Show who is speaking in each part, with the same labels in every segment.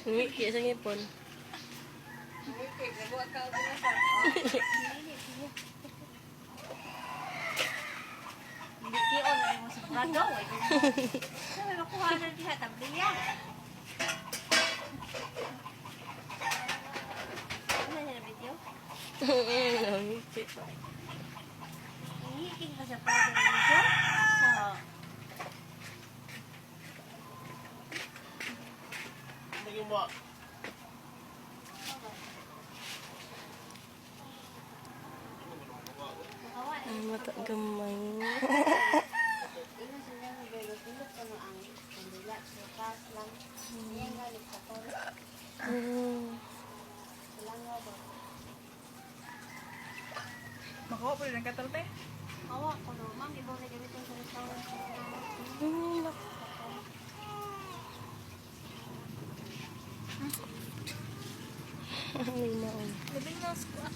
Speaker 1: Ngiki sa ngipon.
Speaker 2: Ngiki o na mo sa prado. Sabi makuha na diha tabliya. Ano na video?
Speaker 1: Ngiki.
Speaker 2: Ngiki ka sa prado video. So,
Speaker 3: Naging mo.
Speaker 1: Ang mata gamay.
Speaker 2: ino sila ng belo tulog ano ang kandila sa pas lang. Yan galit sa kon. Lang nga ba?
Speaker 4: Makuha po rin ang katalte.
Speaker 2: Awa ko no, ma'am, ibaw na gamit ang restaurant.
Speaker 1: Limaon.
Speaker 4: Labing na squat.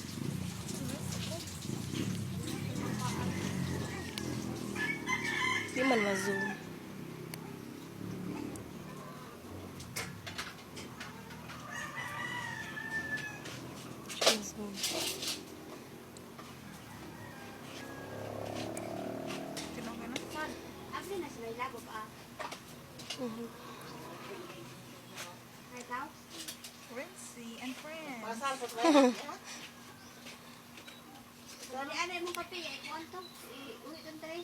Speaker 1: Di man ma-zoom. Zoom.
Speaker 4: Tinong ka na.
Speaker 2: Son, abli na sila ilago pa. Right now?
Speaker 4: Rincy and friends.
Speaker 3: Masal po tayo.
Speaker 2: Dali, ano yung kape? Ikuan to? Uwi doon tayo.